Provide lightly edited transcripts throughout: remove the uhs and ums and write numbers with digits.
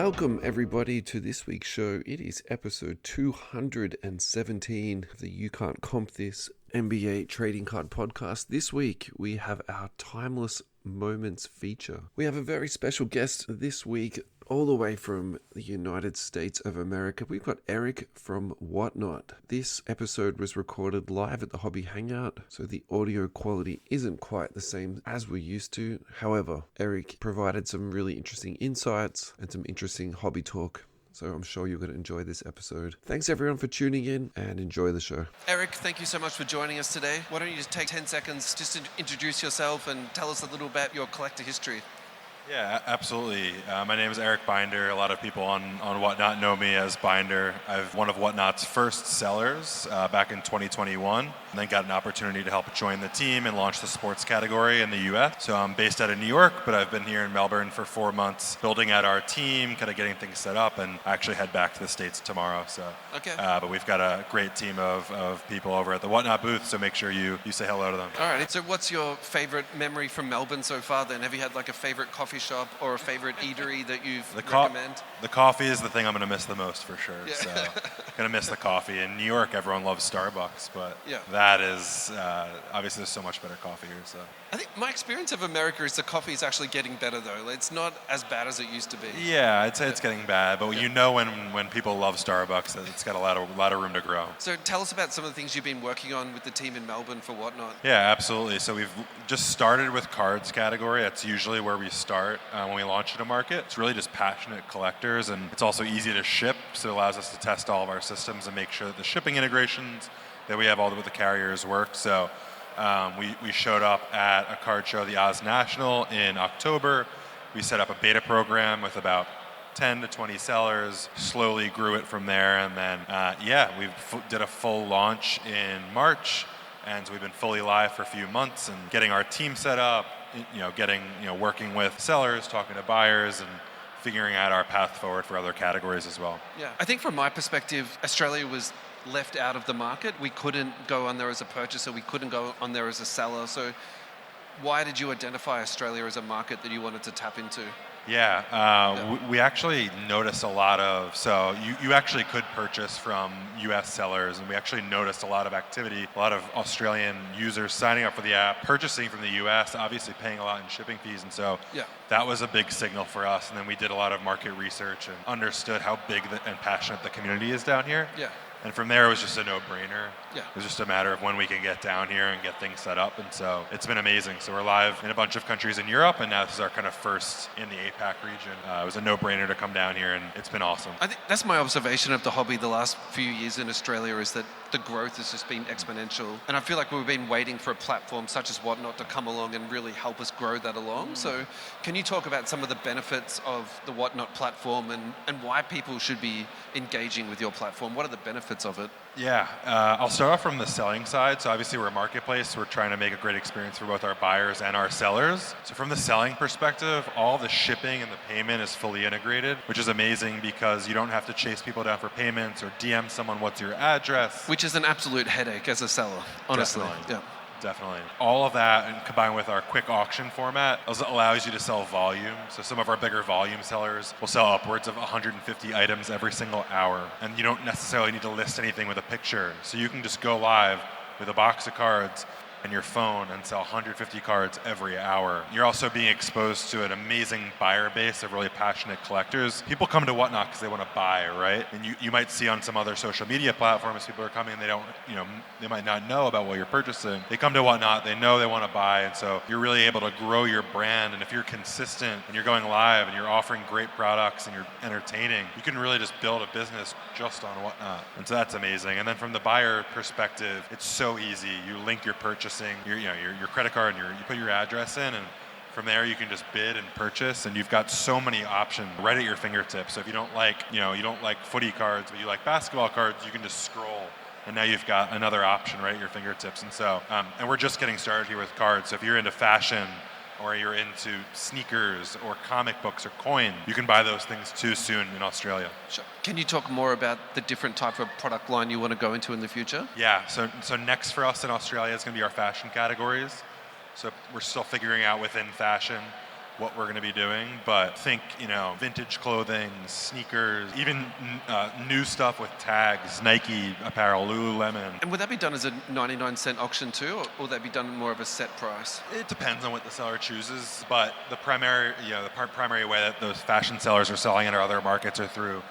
Welcome everybody to this week's show. It is episode 217 of the You Can't Comp This NBA Trading Card Podcast. This week we have our Timeless Moments feature. We have a very special guest this week, all the way from the United States of America. We've got Eric from Whatnot. This episode was recorded live at the Hobby Hangout, so the audio quality isn't quite the same as we're used to. However, Eric provided some really interesting insights and some interesting hobby talk. So I'm sure you're going to enjoy this episode. Thanks everyone for tuning in and enjoy the show. Eric, thank you so much for joining us today. Why don't you just take 10 seconds just to introduce yourself and tell us a little about your collector history. Yeah, absolutely. My name is Eric Binder. A lot of people on Whatnot know me as Binder. I'm one of Whatnot's first sellers back in 2021, and then got an opportunity to help join the team and launch the sports category in the US. So I'm based out of New York, but I've been here in Melbourne for 4 months, building out our team, kind of getting things set up, and I actually head back to the States tomorrow. So, okay. But we've got a great team of people over at the Whatnot booth, so make sure you say hello to them. All right. So what's your favorite memory from Melbourne so far then? Have you had like a favorite coffee shop or a favorite eatery that you've recommend? The coffee is the thing I'm going to miss the most for sure. Yeah. So going to miss the coffee. In New York, everyone loves Starbucks, but yeah. That is obviously there's so much better coffee here. So I think my experience of America is the coffee is actually getting better though. It's not as bad as it used to be. Yeah, I'd say it's getting bad, but you know when people love Starbucks, that it's got a lot of room to grow. So tell us about some of the things you've been working on with the team in Melbourne for Whatnot. Yeah, absolutely. So we've just started with cards category. That's usually where we start when we launch in a market. It's really just passionate collectors, and it's also easy to ship, so it allows us to test all of our systems and make sure that the shipping integrations that we have all with the carriers work. So we showed up at a card show, the Oz National, in October. We set up a beta program with about 10 to 20 sellers, slowly grew it from there, and then we did a full launch in March, and so we've been fully live for a few months and getting our team set up, working with sellers, talking to buyers, and figuring out our path forward for other categories as well. Yeah, I think from my perspective, Australia was left out of the market. We couldn't go on there as a purchaser, we couldn't go on there as a seller. So why did you identify Australia as a market that you wanted to tap into? We actually noticed a lot of, so you actually could purchase from US sellers, and we actually noticed a lot of activity, a lot of Australian users signing up for the app, purchasing from the US, obviously paying a lot in shipping fees, and so that was a big signal for us. And then we did a lot of market research and understood how big and passionate the community is down here. Yeah. And from there, it was just a no-brainer. Yeah. It was just a matter of when we can get down here and get things set up. And so it's been amazing. So we're live in a bunch of countries in Europe, and now this is our kind of first in the APAC region. It was a no-brainer to come down here, and it's been awesome. I think that's my observation of the hobby the last few years in Australia, is that the growth has just been exponential. And I feel like we've been waiting for a platform such as Whatnot to come along and really help us grow that along. So can you talk about some of the benefits of the Whatnot platform and why people should be engaging with your platform? What are the benefits of it? Yeah, I'll start off from the selling side. So obviously we're a marketplace. We're trying to make a great experience for both our buyers and our sellers. So from the selling perspective, all the shipping and the payment is fully integrated, which is amazing because you don't have to chase people down for payments or DM someone what's your address. Which is an absolute headache as a seller, honestly. Definitely. All of that, and combined with our quick auction format, allows you to sell volume. So some of our bigger volume sellers will sell upwards of 150 items every single hour. And you don't necessarily need to list anything with a picture. So you can just go live with a box of cards and your phone and sell 150 cards every hour. You're also being exposed to an amazing buyer base of really passionate collectors. People come to Whatnot because they want to buy, right? And you might see on some other social media platforms, people are coming and they might not know about what you're purchasing. They come to Whatnot, they know they want to buy, and so you're really able to grow your brand. And if you're consistent and you're going live and you're offering great products and you're entertaining, you can really just build a business just on Whatnot. And so that's amazing. And then from the buyer perspective, it's so easy. You link your purchasing, your credit card, and you put your address in, and from there you can just bid and purchase, and you've got so many options right at your fingertips. So if you don't like footy cards, but you like basketball cards, you can just scroll, and now you've got another option right at your fingertips. And so, and we're just getting started here with cards. So if you're into fashion, or you're into sneakers or comic books or coin, you can buy those things too soon in Australia. Sure. Can you talk more about the different type of product line you want to go into in the future? Yeah, so next for us in Australia is going to be our fashion categories. So we're still figuring out within fashion what we're going to be doing, but think, vintage clothing, sneakers, even new stuff with tags, Nike apparel, Lululemon. And would that be done as a 99-cent auction too, or would that be done more of a set price? It depends on what the seller chooses, but the primary way that those fashion sellers are selling in our other markets are through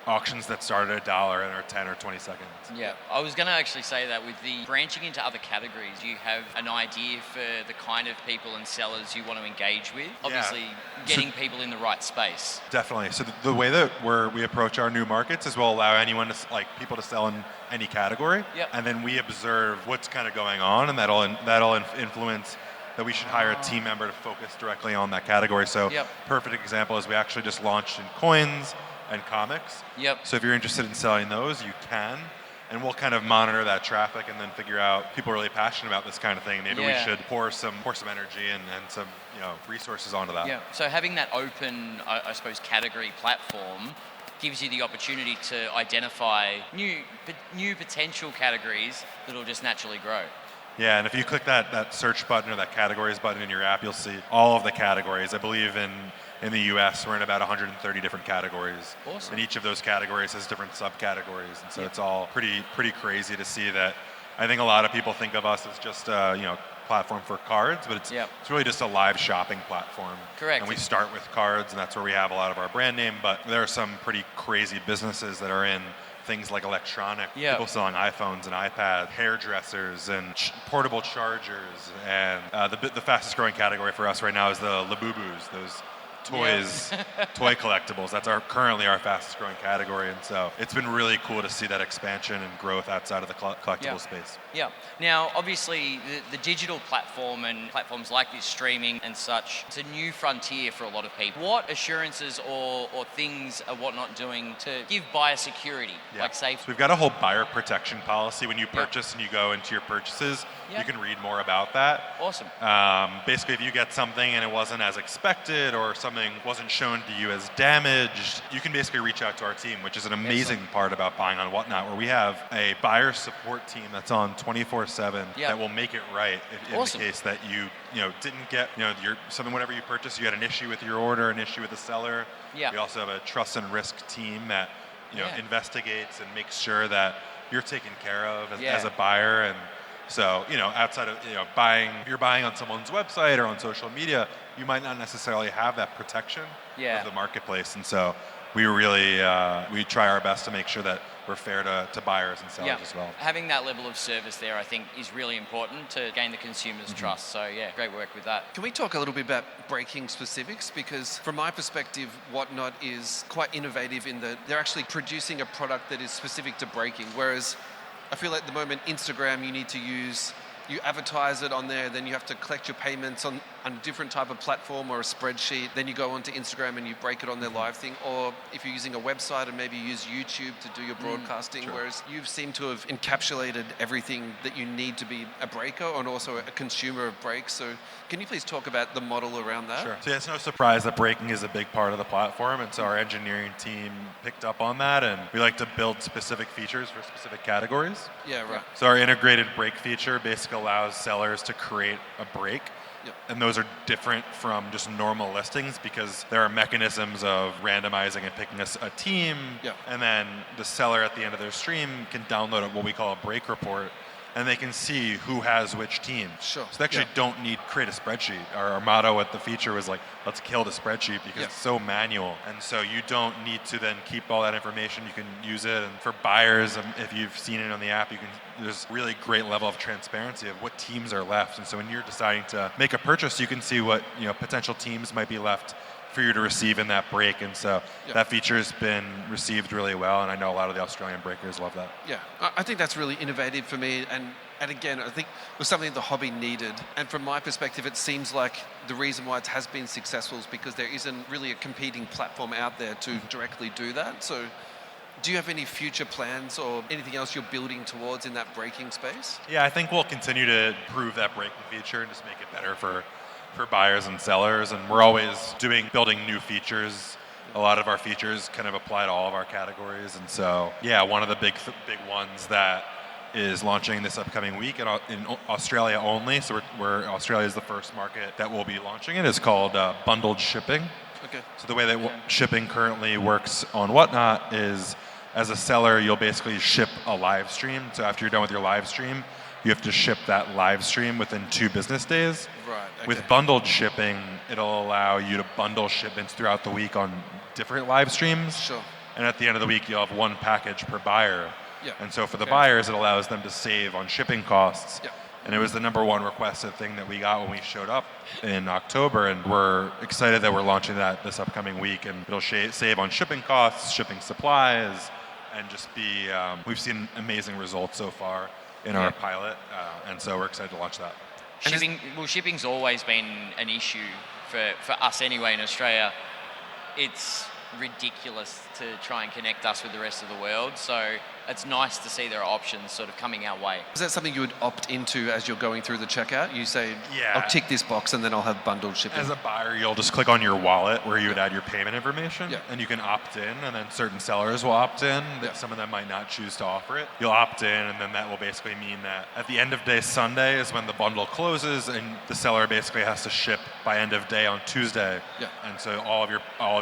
auctions that start at $1 and are 10 or 20 seconds. Yeah, I was going to actually say that with the branching into other categories, you have an idea for the kind of people and sellers you want to engage with. Obviously, getting people in the right space. Definitely. So the way that we approach our new markets is we'll allow anyone to people to sell in any category, and then we observe what's kind of going on, and that'll influence that we should hire a team member to focus directly on that category. So perfect example is we actually just launched in coins and comics. So if you're interested in selling those, you can. And we'll kind of monitor that traffic and then figure out people are really passionate about this kind of thing. Maybe we should pour some energy and some resources onto that. Yeah. So having that open, I suppose, category platform gives you the opportunity to identify new potential categories that'll just naturally grow. Yeah, and if you click that search button or that categories button in your app, you'll see all of the categories. I believe in the US, we're in about 130 different categories. Awesome. And each of those categories has different subcategories. And so it's all pretty crazy to see that. I think a lot of people think of us as just platform for cards, but it's really just a live shopping platform. Correct. And we start with cards, and that's where we have a lot of our brand name, but there are some pretty crazy businesses that are in things like electronic, people selling iPhones and iPads, hairdressers and portable chargers. And the fastest growing category for us right now is the Labubus, those toys, toy collectibles. That's currently our fastest growing category. And so it's been really cool to see that expansion and growth outside of the collectible space. Yeah. Now, obviously, the digital platform and platforms like this, streaming and such, it's a new frontier for a lot of people. What assurances or things are Whatnot doing to give buyer security, like safe? So we've got a whole buyer protection policy. When you purchase and you go into your purchases, you can read more about that. Awesome. Basically, if you get something and it wasn't as expected or something wasn't shown to you as damaged, you can basically reach out to our team, which is an amazing part about buying on Whatnot, where we have a buyer support team that's on 24/7 that will make it right in the case that you didn't get whatever you purchased, you had an issue with your order, an issue with the seller. We also have a trust and risk team that investigates and makes sure that you're taken care of as a buyer. And so, outside of you're buying on someone's website or on social media, you might not necessarily have that protection of the marketplace. And so we really we try our best to make sure that we're fair to buyers and sellers as well. Having that level of service there, I think, is really important to gain the consumer's trust. So great work with that. Can we talk a little bit about breaking specifics? Because from my perspective, Whatnot is quite innovative in that they're actually producing a product that is specific to breaking, whereas I feel like at the moment, Instagram, you advertise it on there, then you have to collect your payments on a different type of platform or a spreadsheet. Then you go onto Instagram and you break it on their live thing. Or if you're using a website and maybe use YouTube to do your broadcasting, whereas you seem to have encapsulated everything that you need to be a breaker and also a consumer of breaks. So can you please talk about the model around that? Sure. So it's no surprise that breaking is a big part of the platform. And so our engineering team picked up on that, and we like to build specific features for specific categories. Yeah, right. So our integrated break feature basically allows sellers to create a break. And those are different from just normal listings because there are mechanisms of randomizing and picking a team. And then the seller at the end of their stream can download what we call a break report, and they can see who has which team. Sure. So they actually don't need to create a spreadsheet. Our motto with the feature was let's kill the spreadsheet because it's so manual. And so you don't need to then keep all that information. You can use it. And for buyers, if you've seen it on the app, there's really great level of transparency of what teams are left. And so when you're deciding to make a purchase, you can see what potential teams might be left for you to receive in that break. And so that feature has been received really well, and I know a lot of the Australian breakers love that. Yeah, I think that's really innovative for me, and again, I think it was something the hobby needed. And from my perspective, it seems like the reason why it has been successful is because there isn't really a competing platform out there to directly do that. So do you have any future plans or anything else you're building towards in that breaking space? Yeah, I think we'll continue to improve that breaking feature and just make it better for buyers and sellers, and we're always building new features. A lot of our features kind of apply to all of our categories, and so one of the big ones that is launching this upcoming week in Australia only. So Australia is the first market that will be launching it. It's called bundled shipping. Okay. So the way that shipping currently works on Whatnot is, as a seller, you'll basically ship a live stream. So after you're done with your live stream, you have to ship that live stream within 2 business days. Right. Okay. With bundled shipping, it'll allow you to bundle shipments throughout the week on different live streams. Sure. And at the end of the week, you'll have 1 package per buyer. Yeah. And so for the Okay. buyers, it allows them to save on shipping costs. Yeah. And it was the number 1 requested thing that we got when we showed up in October. And we're excited that we're launching that this upcoming week. And it'll save on shipping costs, shipping supplies, and just be, we've seen amazing results so far in our pilot. And so we're excited to launch that. Shipping's always been an issue for us anyway in Australia. It's ridiculous to try and connect us with the rest of the world. So it's nice to see there are options sort of coming our way. Is that something you would opt into as you're going through the checkout? You say, Yeah. I'll tick this box and then I'll have bundled shipping. As a buyer, you'll just click on your wallet where you would add your payment information, Yeah. and you can opt in, and then certain sellers will opt in. Yeah. Some of them might not choose to offer it. You'll opt in, and then that will basically mean that at the end of day Sunday is when the bundle closes, and the seller basically has to ship by end of day on Tuesday. Yeah. And so all of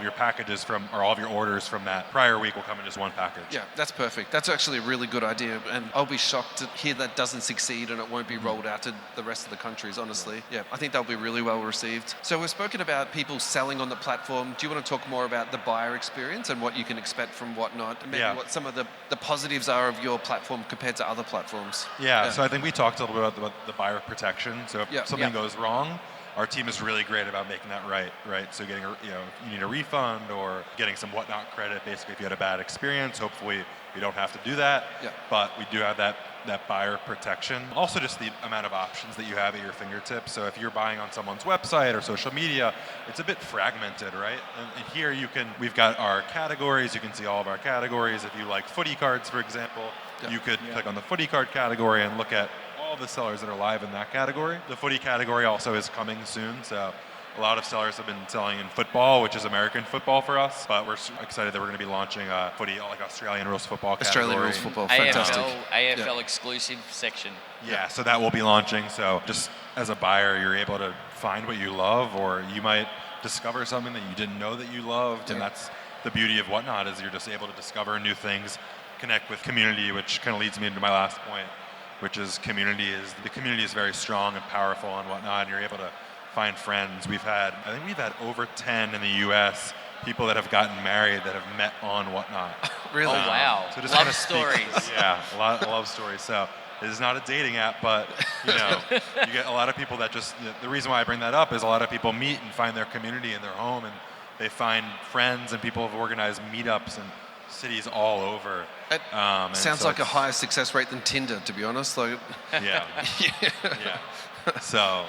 your packages all of your orders from that prior week will come in as 1 package. Yeah, that's perfect. That's actually a really good idea, and I'll be shocked to hear that doesn't succeed and it won't be rolled out to the rest of the countries, honestly. Yeah, I think they'll be really well received. So we've spoken about people selling on the platform. Do you want to talk more about the buyer experience and what you can expect from Whatnot, and maybe what some of the positives are of your platform compared to other platforms? Yeah, so I think we talked a little bit about the buyer protection. So if something Yeah. goes wrong, our team is really great about making that right? So getting, you need a refund or getting some Whatnot credit, basically if you had a bad experience. Hopefully we don't have to do that, but we do have that buyer protection. Also just the amount of options that you have at your fingertips. So if you're buying on someone's website or social media, it's a bit fragmented, right? And here we've got our categories. You can see all of our categories. If you like footy cards, for example, you could click on the footy card category and look at all the sellers that are live in that category. The footy category also is coming soon, so a lot of sellers have been selling in football, which is American football for us, but we're excited that we're going to be launching a footy, like Australian rules football category. Australian rules football, fantastic. AFL exclusive section. Yeah, so that will be launching. So just as a buyer, you're able to find what you love, or you might discover something that you didn't know that you loved, and that's the beauty of Whatnot, is you're just able to discover new things, connect with community, which kind of leads me into my last point, which is the community is very strong and powerful on Whatnot, and you're able to find friends. I think we've had over 10 in the US, people that have gotten married that have met on Whatnot. Really? Oh, wow. So just Love kinda stories. Yeah, a lot of love stories. So it is not a dating app, but you get a lot of people that just, the reason why I bring that up is a lot of people meet and find their community in their home, and they find friends, and people have organized meetups in cities all over. It sounds like a higher success rate than Tinder, to be honest. Like, yeah. So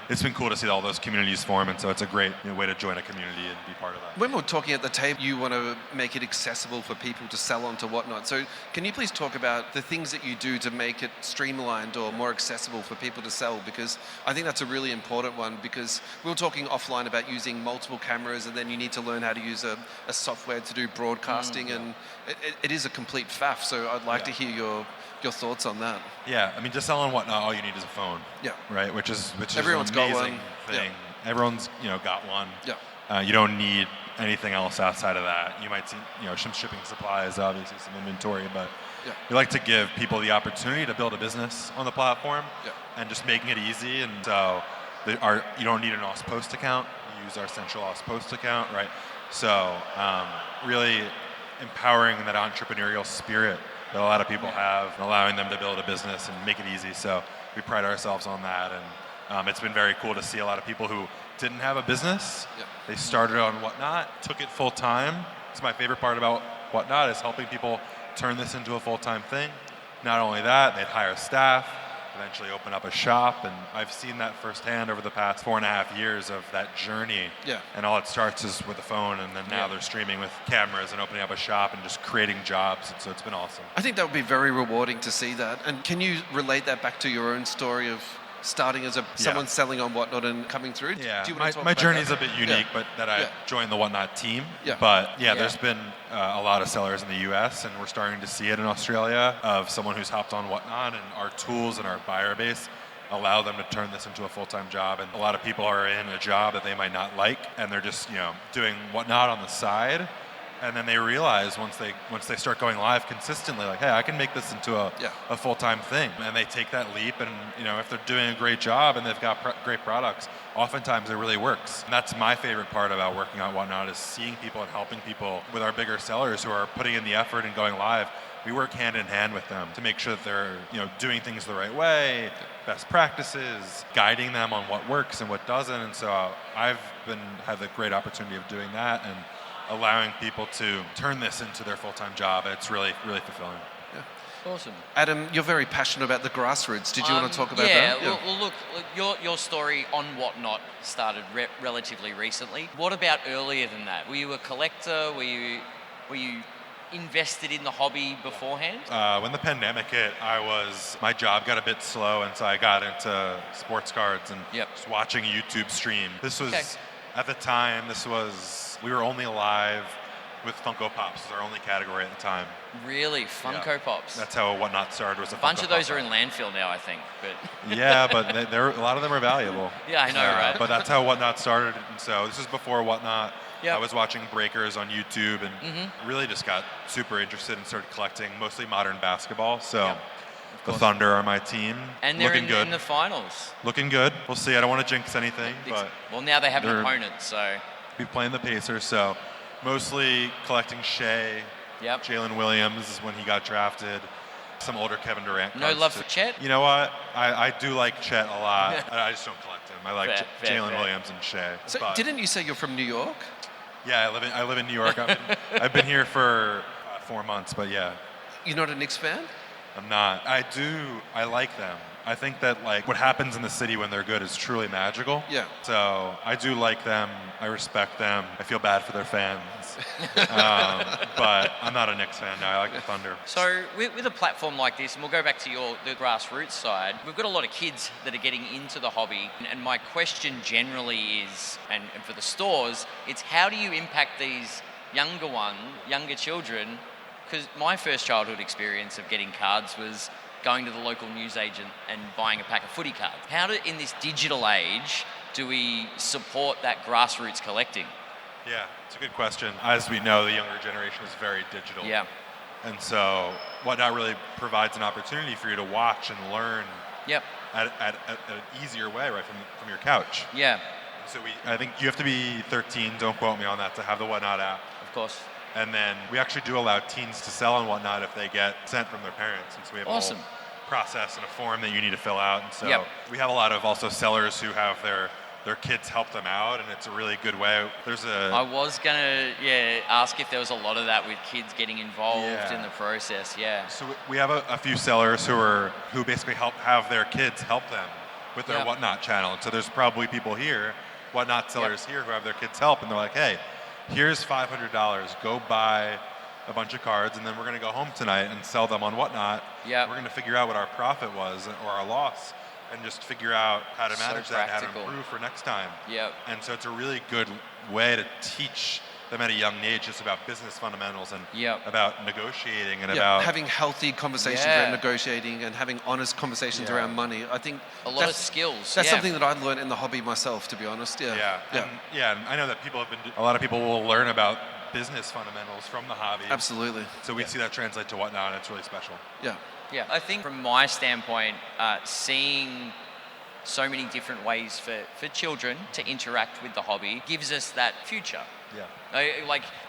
it's been cool to see all those communities form, and so it's a great way to join a community and be part of that. when we're talking at the table, you want to make it accessible for people to sell onto Whatnot. So can you please talk about the things that you do to make it streamlined or more accessible for people to sell? Because I think that's a really important one, because we were talking offline about using multiple cameras, and then you need to learn how to use a software to do broadcasting, and it is a complete faff. So I'd like to hear your thoughts on that. Yeah, I mean, to sell on Whatnot, all you need is a phone. Yeah. Right, which is Everyone's an got amazing one. thing. Yeah. Everyone's got one. Yeah. You don't need anything else outside of that. You might see some shipping supplies, obviously some inventory, but we like to give people the opportunity to build a business on the platform, and just making it easy. And so you don't need an Aus Post account. You use our central Aus Post account, right? So really empowering that entrepreneurial spirit that a lot of people have, and allowing them to build a business and make it easy. So we pride ourselves on that, and it's been very cool to see a lot of people who didn't have a business. They started on Whatnot, took it full time. It's my favorite part about Whatnot, is helping people turn this into a full-time thing. Not only that, they'd hire staff, eventually open up a shop, and I've seen that firsthand over the past 4.5 years of that journey. And all it starts is with a phone, and then now they're streaming with cameras and opening up a shop and just creating jobs, and so it's been awesome. I think that would be very rewarding to see that. And can you relate that back to your own story of starting as someone selling on Whatnot and coming through? Yeah, Do you want to talk my about journey's that? a bit unique, but that I Yeah. joined the Whatnot team. Yeah. But there's been a lot of sellers in the U.S. and we're starting to see it in Australia of someone who's hopped on Whatnot, and our tools and our buyer base allow them to turn this into a full-time job. And a lot of people are in a job that they might not like, and they're just doing Whatnot on the side. And then they realize once they start going live consistently, like, hey, I can make this into a full-time thing. And they take that leap, and if they're doing a great job and they've got great products, oftentimes it really works. And that's my favorite part about working on Whatnot, is seeing people and helping people with our bigger sellers who are putting in the effort and going live. We work hand in hand with them to make sure that they're doing things the right way, best practices, guiding them on what works and what doesn't. And so I've had the great opportunity of doing that and allowing people to turn this into their full-time job. It's really, really fulfilling. Awesome. Adam, you're very passionate about the grassroots. Did you want to talk about that? Yeah, well, look, your story on Whatnot started relatively recently. What about earlier than that? Were you a collector? Were you invested in the hobby beforehand? When the pandemic hit, my job got a bit slow, and so I got into sports cards and just watching a YouTube stream. This was, at the time, we were only alive with Funko Pops. It was our only category at the time. Really? Funko Pops? That's how Whatnot started, was a bunch of those Pop are in landfill now, I think. But yeah, but a lot of them are valuable. Yeah, I know, right? But that's how Whatnot started, and so this is before Whatnot. Yep. I was watching breakers on YouTube and really just got super interested and started collecting mostly modern basketball. So the Thunder are my team. And they're looking good. in the finals. Looking good. We'll see. I don't want to jinx anything, but well, now they have an opponent, so be playing the Pacers. So mostly collecting Shea. Yep. Jalen Williams is when he got drafted. Some older Kevin Durant. No love for Chet? You know what? I do like Chet a lot. I just don't collect him. I like Jalen Williams and Shea. So didn't you say you're from New York? Yeah, I live in New York. I've been here for 4 months, but yeah. You're not a Knicks fan? I'm not. I like them. I think that what happens in the city when they're good is truly magical. Yeah. So I do like them. I respect them. I feel bad for their fans. But I'm not a Knicks fan. No, I like the Thunder. So with a platform like this, and we'll go back to the grassroots side, we've got a lot of kids that are getting into the hobby. And my question generally is, and for the stores, it's how do you impact these younger children? Because my first childhood experience of getting cards was going to the local newsagent and buying a pack of footy cards. In this digital age, do we support that grassroots collecting? Yeah, it's a good question. As we know, the younger generation is very digital. Yeah. And so Whatnot really provides an opportunity for you to watch and learn at an easier way right from your couch. Yeah. So I think you have to be 13, don't quote me on that, to have the Whatnot app. Of course. And then we actually do allow teens to sell on Whatnot if they get sent from their parents. And so we have a whole process and a form that you need to fill out. And so we have a lot of also sellers who have their kids help them out, and it's a really good way. I was going to ask if there was a lot of that with kids getting involved in the process. Yeah. So we have a few sellers who basically have their kids help them with their Whatnot channel. And so there's probably people here, Whatnot sellers here, who have their kids help, and they're like, hey, here's $500. Go buy a bunch of cards, and then we're going to go home tonight and sell them on Whatnot. Yeah. We're going to figure out what our profit was or our loss, and just figure out how to manage that and how to improve for next time. Yep. And so it's a really good way to teach them at a young age just about business fundamentals and about negotiating and about having healthy conversations around negotiating and having honest conversations around money. I think a lot of skills. That's something that I learned in the hobby myself, to be honest. And I know that a lot of people will learn about business fundamentals from the hobby. Absolutely. So we see that translate to Whatnot, and it's really special. Yeah. Yeah, I think from my standpoint, seeing so many different ways for children to interact with the hobby gives us that future. Yeah.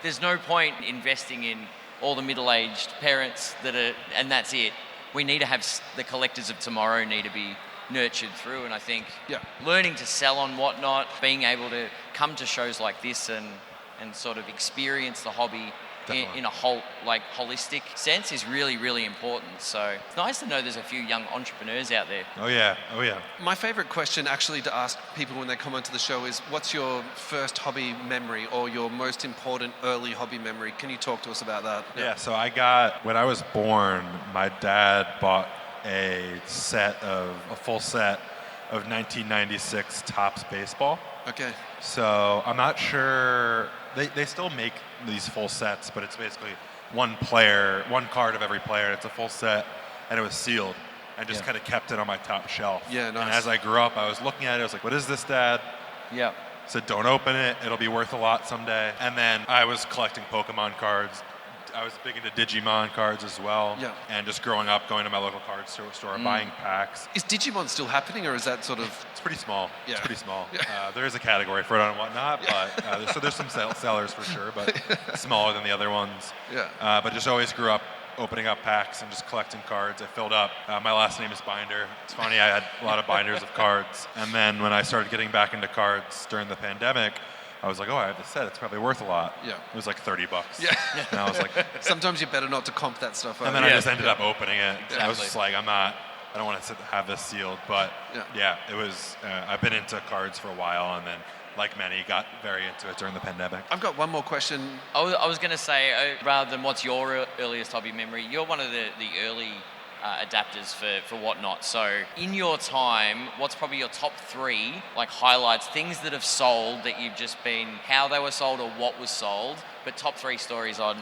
There's no point investing in all the middle-aged parents and that's it. We need to have the collectors of tomorrow need to be nurtured through, and I think learning to sell on Whatnot, being able to come to shows like this and sort of experience the hobby in a holistic sense is really, really important. So it's nice to know there's a few young entrepreneurs out there. Oh yeah. My favorite question actually to ask people when they come onto the show is, what's your first hobby memory or your most important early hobby memory? Can you talk to us about that? Yeah, so when I was born, my dad bought a full set of 1996 Topps baseball. Okay. So I'm not sure. They still make these full sets, but it's basically one card of every player. It's a full set, and it was sealed. I just kind of kept it on my top shelf. Yeah, nice. And as I grew up, I was looking at it. I was like, "What is this, Dad?" Yeah. Said, "Don't open it. It'll be worth a lot someday." And then I was collecting Pokemon cards. I was big into Digimon cards as well. Yeah. And just growing up, going to my local card store, buying packs. Is Digimon still happening, or is that sort of... It's pretty small. Yeah. It's pretty small. Yeah. There is a category for it and whatnot, but there's some sellers for sure, but smaller than the other ones. Yeah. But just always grew up opening up packs and just collecting cards. I filled up. My last name is Binder. It's funny, I had a lot of binders of cards. And then when I started getting back into cards during the pandemic, I was like, oh, I have this set. It's probably worth a lot. Yeah. It was like $30. Yeah. And I was like, Sometimes you're better not to comp that stuff out. and then I just ended up opening it. Exactly. I was just like, I don't want to have this sealed. But Yeah. it was, I've been into cards for a while, and then, like many, got very into it during the pandemic. I've got one more question. I was going to say, rather than what's your earliest hobby memory, you're one of the early adapters for Whatnot. So in your time, what's probably your top 3 like highlights, things that have sold that you've just been, how they were sold or what was sold, but top 3 stories on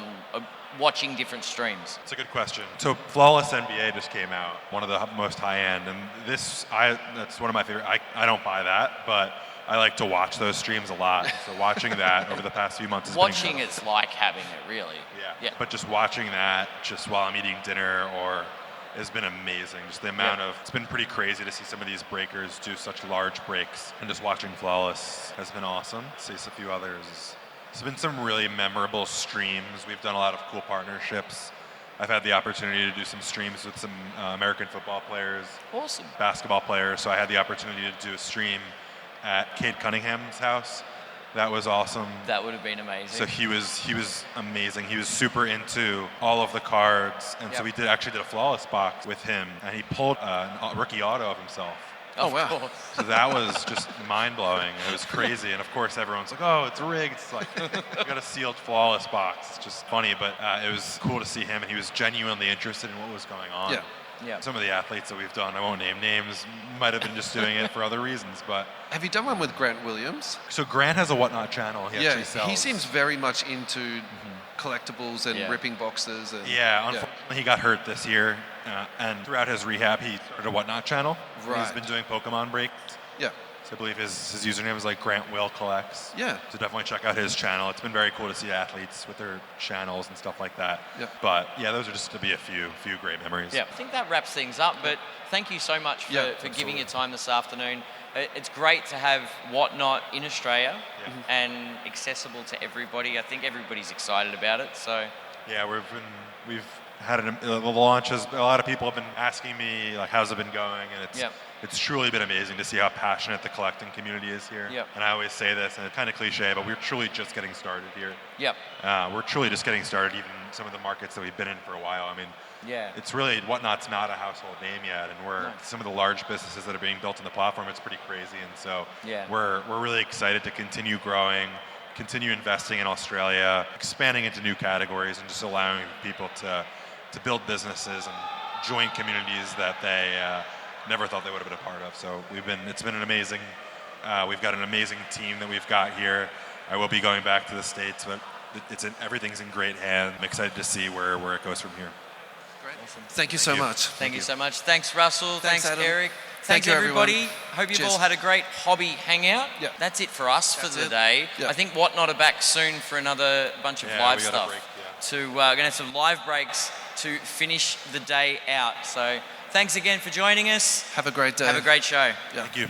watching different streams? It's a good question. So Flawless NBA just came out, one of the most high-end, and that's one of my favorite. I don't buy that, but I like to watch those streams a lot. So watching that over the past few months has been Watching incredible. it's like having it, really. Yeah. But just watching that just while I'm eating dinner or has been amazing. Just the amount of, it's been pretty crazy to see some of these breakers do such large breaks, and just watching Flawless has been awesome. See a few others. There's been some really memorable streams. We've done a lot of cool partnerships. I've had the opportunity to do some streams with some American football players, Awesome. basketball players. So I had the opportunity to do a stream at Cade Cunningham's house. That was awesome. That would have been amazing. So he was amazing. He was super into all of the cards, and so we actually did a Flawless box with him, and he pulled a rookie auto of himself. Oh, wow. Of course. So that was just mind-blowing. It was crazy, and of course everyone's like, "Oh, it's rigged." It's like, we got a sealed Flawless box. It's just funny, but it was cool to see him, and he was genuinely interested in what was going on. Yeah. Yeah. Some of the athletes that we've done, I won't name names, might have been just doing it for other reasons, but... Have you done one with Grant Williams? So Grant has a Whatnot channel. He actually sells. He seems very much into collectibles and Yeah. ripping boxes. And, Yeah, unfortunately he got hurt this year, and throughout his rehab he started a Whatnot channel. Right. He's been doing Pokemon breaks. Yeah. So I believe his username is like Grant Will Collects. Yeah. So definitely check out his channel. It's been very cool to see athletes with their channels and stuff like that. Yeah. But yeah, those are just to be a few great memories. I think that wraps things up, but thank you so much for giving your time this afternoon. It's great to have Whatnot in Australia and accessible to everybody. I think everybody's excited about it. So Yeah, we've had the launches. A lot of people have been asking me like, how's it been going, and it's truly been amazing to see how passionate the collecting community is here. Yep. And I always say this, and it's kind of cliche, but we're truly just getting started here. Yep. We're truly just getting started, even some of the markets that we've been in for a while. I mean, it's really, Whatnot's not a household name yet, and some of the large businesses that are being built on the platform, it's pretty crazy. And so we're really excited to continue growing, continue investing in Australia, expanding into new categories, and just allowing people to build businesses and join communities that they never thought they would have been a part of. So it's been an amazing, we've got an amazing team that we've got here. I will be going back to the States, but everything's in great hands. I'm excited to see where it goes from here. Great. Awesome. Thank you so much. Thank you so much. Thanks, Russell. Thanks Adam. Eric. Thank Thanks, you, everybody. everyone. Hope you've Cheers. all had a great hobby hangout. Yeah. That's it for us That's for the it. day. Yeah. I think Whatnot are back soon for another bunch of live we got a stuff. break, We're going to have some live breaks to finish the day out. So thanks again for joining us. Have a great day. Have a great show. Yeah. Thank you.